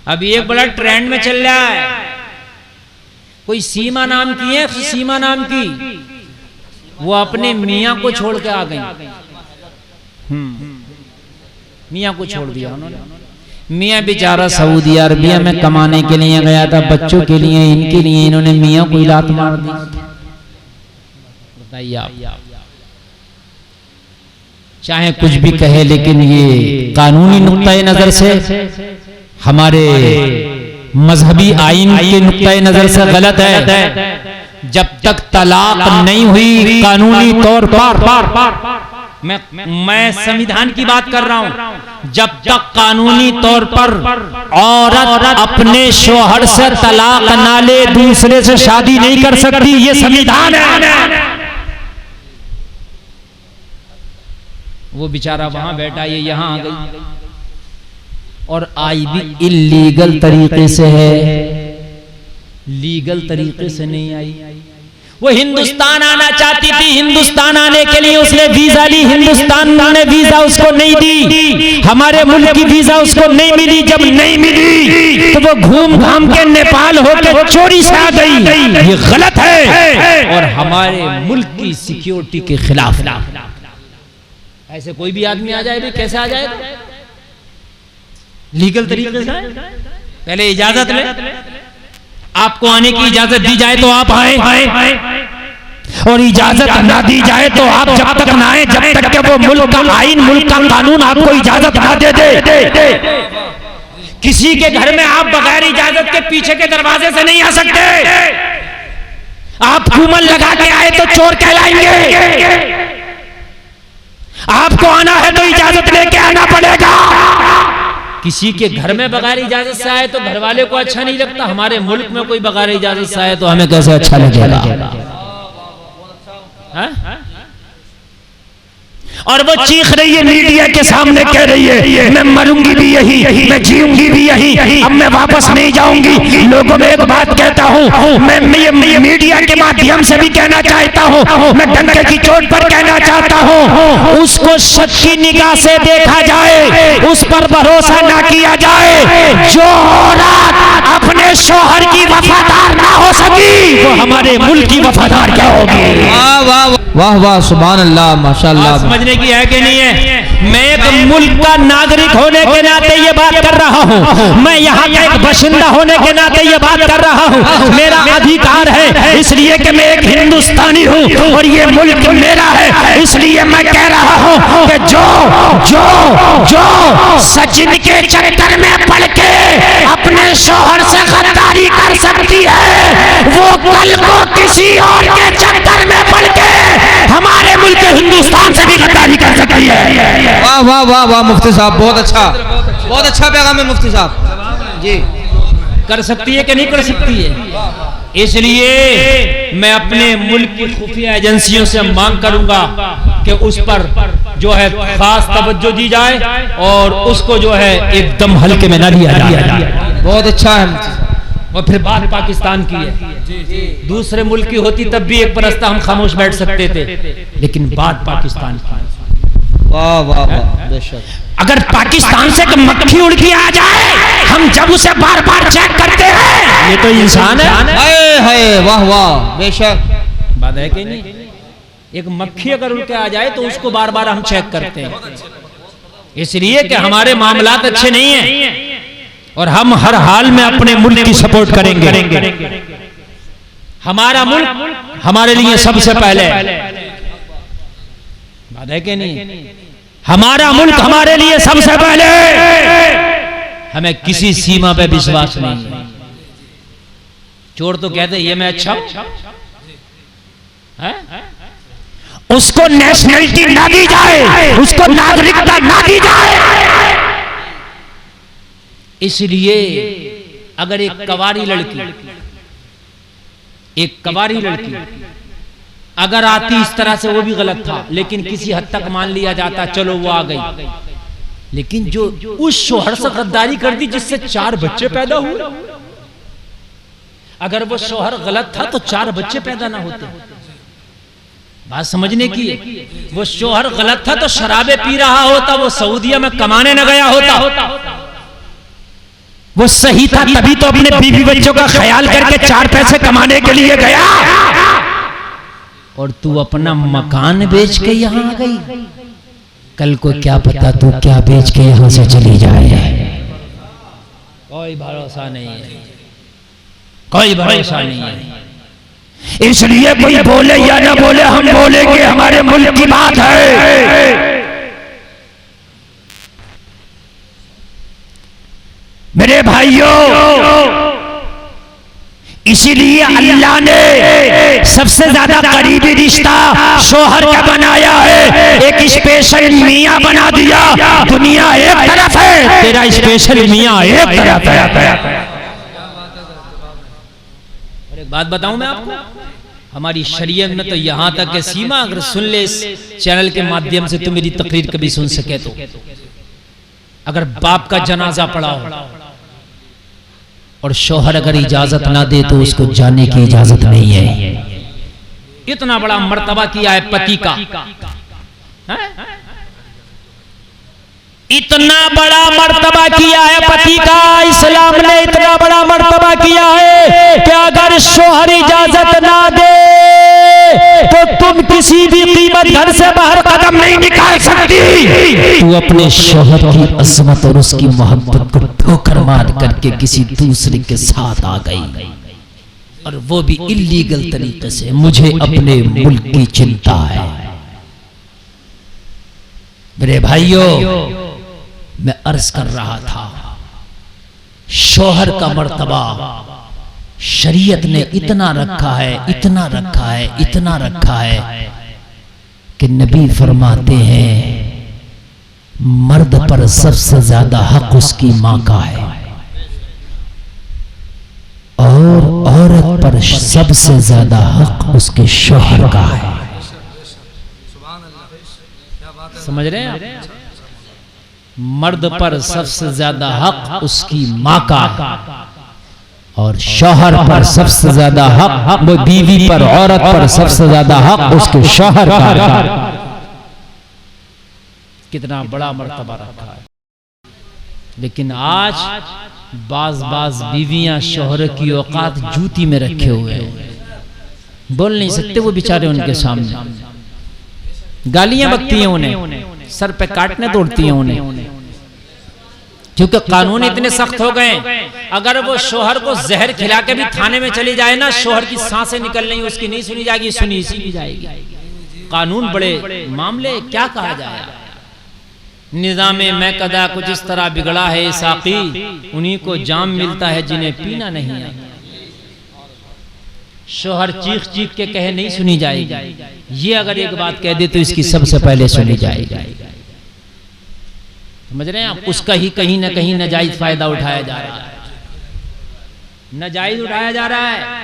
अभी एक बड़ा ट्रेंड में चल रहा है, कोई सीमा नाम की है, सीमा नाम की, वो अपने मियाँ को छोड़ के आ गई। मियाँ को छोड़ दिया उन्होंने। मियाँ बेचारा सऊदी अरबिया में कमाने के लिए गया था, बच्चों के लिए, इनके लिए, इन्होंने मियाँ को लात मार दी। बताइए आप, चाहे कुछ भी कहे, लेकिन ये कानूनी नुक्ते नजर से, हमारे मजहबी आईन के नुक्ते नजर से गलत है। जब तक तलाक नहीं हुई कानूनी तौर पर, मैं संविधान की बात कर रहा हूं, जब तक कानूनी तौर पर औरत अपने शौहर से तलाक ना ले दूसरे से शादी नहीं कर सकती, ये संविधान है। वो बेचारा वहां बैठा, ये यहां आ गई, और आई भी इल्लीगल तरीके से है, लीगल तरीके से नहीं आई। वो हिंदुस्तान आना चाहती थी, हिंदुस्तान आने के लिए उसने वीजा ली, हिंदुस्तान ने वीजा उसको नहीं दी, हमारे मुल्क की वीजा उसको नहीं मिली। जब नहीं मिली तो वो घूम घाम के नेपाल होकर चोरी से आ गई, ये गलत है और हमारे मुल्क की सिक्योरिटी के खिलाफ। ऐसे कोई भी आदमी आ जाए, कैसे आ जाए? लीगल तरीके से, पहले इजाजत ले, आपको आने की इजाजत दी जाए तो आप आए, और इजाजत ना दी जाए तो आप जब तक ना आए, जब तक कि वो मुल्क का आईन, मुल्क का कानून आपको इजाजत ना दे दे। किसी के घर में आप बगैर इजाजत के पीछे के दरवाजे से नहीं आ सकते। आप कूमन लगा के आए तो चोर कहलाएंगे। आपको आना है तो इजाजत लेके आना पड़ेगा। किसी के घर में बगैर इजाजत से आए तो घर वाले को अच्छा नहीं लगता। हमारे मुल्क में कोई बगैर इजाजत से आए तो हमें कैसे अच्छा लगेगा? और वो चीख रही है, मीडिया के सामने कह रही है, मैं मरूंगी भी यही, मैं जीऊंगी भी यही, अब मैं वापस नहीं जाऊंगी। लोगों में एक बात कहता हूँ, मैं मीडिया के माध्यम से भी कहना चाहता हूँ, मैं डंके की चोट पर कहना चाहता हूँ, उसको शक की निगाह से देखा जाए, उस पर भरोसा ना किया जाए। जो औरत अपने शौहर की वफादार ना हो सकी, वो हमारे मुल्क की वफादार क्या होगी? वाह वाह वाह वाह, सुभान अल्लाह, माशाअल्लाह। समझने की है कि नहीं है? मैं एक मुल्क का नागरिक होने के नाते ये बात कर रहा हूँ, मैं यहाँ का एक बाशिंदा होने के नाते ये बात कर रहा हूँ। मेरा अधिकार है इसलिए कि मैं एक हिंदुस्तानी हूँ और ये मुल्क मेरा है, इसलिए मैं कह रहा हूँ कि जो जो जो सचिन के चक्कर में पड़ के अपने शौहर से गद्दारी कर सकती है, वो कल को किसी और के चक्कर में पड़ के हमारे मुल्क हिंदुस्तान से भी गद्दारी कर सकती है। वाह वाह वाह वाह, मुफ्ती साहब बहुत अच्छा पैगाम है मुफ्ती साहब जी। कर सकती है कि नहीं कर सकती है? इसलिए मैं अपने मुल्क की खुफिया एजेंसियों से मांग करूंगा कि उस पर जो है खास तवज्जो दी जाए और उसको जो है एकदम हल्के में न लिया जाए। बहुत अच्छा है। और फिर बात पाकिस्तान की है, दूसरे मुल्क की होती तब भी एक परस्ता हम खामोश बैठ सकते थे, लेकिन बात पाकिस्तान की। वाह वाह वाह, बेशक। अगर पाकिस्तान से मक्खी उड़ के आ जाए, हम जब उसे बार बार चेक करते हैं, ये तो इंसान है। वाह वाह, बेशक बात है कि नहीं? एक मक्खी अगर उड़ के आ जाए तो उसको बार बार हम चेक करते हैं, इसलिए कि हमारे मामलात अच्छे नहीं है और हम हर हाल में अपने मुल्क की सपोर्ट करेंगे। हमारा मुल्क हमारे लिए सबसे पहले, बात है कि नहीं? हमारा मुल्क हमारे लिए सबसे पहले। हमें किसी सीमा पे विश्वास नहीं है। चोर तो कहते ये मैं अच्छा हूं, उसको नेशनलिटी ना दी जाए, उसको नागरिकता ना दी जाए। इसलिए अगर एक कवारी लड़की अगर आती इस तरह से, वो भी गलत था, लेकिन किसी हद तक मान लिया जाता, चलो वो आ गई। लेकिन जो उस शौहर से गद्दारी कर दी जिससे 4 बच्चे पैदा हुए, अगर वो शौहर गलत था तो 4 बच्चे पैदा ना होते। बात समझने की है। वो शौहर गलत था तो शराबे पी रहा होता, वो सऊदिया में कमाने न गया होता। वो सही था तभी तो अपने बीवी बच्चों का ख्याल करके 4 पैसे कमाने के लिए गया, और तू अपना मकान बेच के यहाँ आ गई। कल को क्या पता तू क्या बेच के यहाँ से चली जाए। कोई भरोसा नहीं है, कोई भरोसा नहीं है। इसलिए कोई बोले या ना बोले, हम बोलेंगे, हमारे मुल्क की बात है। मेरे भाइयों, इसीलिए अल्लाह ने सबसे ज्यादा करीबी रिश्ता शोहर का बनाया है। एक स्पेशल मियाँ बना दिया। दुनिया एक तरफ है, तेरा स्पेशल मियाँ एक तरफ है। और एक बात बताऊं मैं आपको, हमारी शरीयत में तो यहां तक के सीमा, अगर सुन ले इस चैनल के माध्यम से तो मेरी तकरीर कभी सुन सके तो, अगर बाप का जनाजा पड़ा हो और शौहर अगर इजाजत ना दे तो उसको जाने की इजाजत नहीं है। इतना बड़ा मर्तबा किया है पति का, इतना बड़ा मर्तबा किया है पति का। इस्लाम ने इतना बड़ा मर्तबा किया है कि अगर शौहर इजाजत ना दे तो तुम किसी भी कीमत घर से बाहर कदम नहीं निकाल सकती। तू अपने शौहर की अजमत और उसकी मोहब्बत को ठोकर मार करके किसी दूसरे के साथ आ गई, और वो भी इल्लीगल तरीके से। मुझे अपने मुल्क की चिंता है। मेरे भाइयों, मैं अर्ज कर रहा था, शौहर का मर्तबा शरीयत ने इतना रखा है, इतना रखा है, इतना रखा है कि नबी फरमाते हैं मर्द पर सबसे ज्यादा हक उसकी मां का है, और औरत पर सबसे ज्यादा हक उसके शौहर का है। समझ रहे हैं आप? मर्द पर सबसे ज्यादा हक उसकी मां का है, और शौहर पर सबसे ज्यादा हक, वो बीवी पर, औरत पर सबसे ज्यादा हक उसके शौहर का। कितना बड़ा मर्तबा रखा है। लेकिन आज बाज बीवियां शौहर की औकात जूती में रखे हुए हैं, बोल नहीं सकते वो बेचारे उनके सामने। गालियां बकती हैं उन्हें, सर पे काटने दौड़ती हैं उन्हें, क्योंकि कानून इतने सख्त हो गए। अगर वो शौहर को जहर खिला के भी थाने में चली जाए ना, शौहर की सांसें निकल नहीं, उसकी नहीं सुनी जाएगी, सुनी जाएगी। कानून बड़े मामले, क्या कहा जाए। निज़ामे मैं कदा कुछ इस तरह बिगड़ा है साकी, उन्हीं को जाम मिलता है जिन्हें पीना नहीं है। शौहर चीख चीख के कहे नहीं सुनी जाएगी, ये अगर एक बात कह दे तो इसकी सबसे पहले सुनी जाएगी। समझ रहे हैं आप? उसका ही कहीं ना कहीं नाजायज फायदा उठाया जा रहा है, नाजायज उठाया जा रहा है।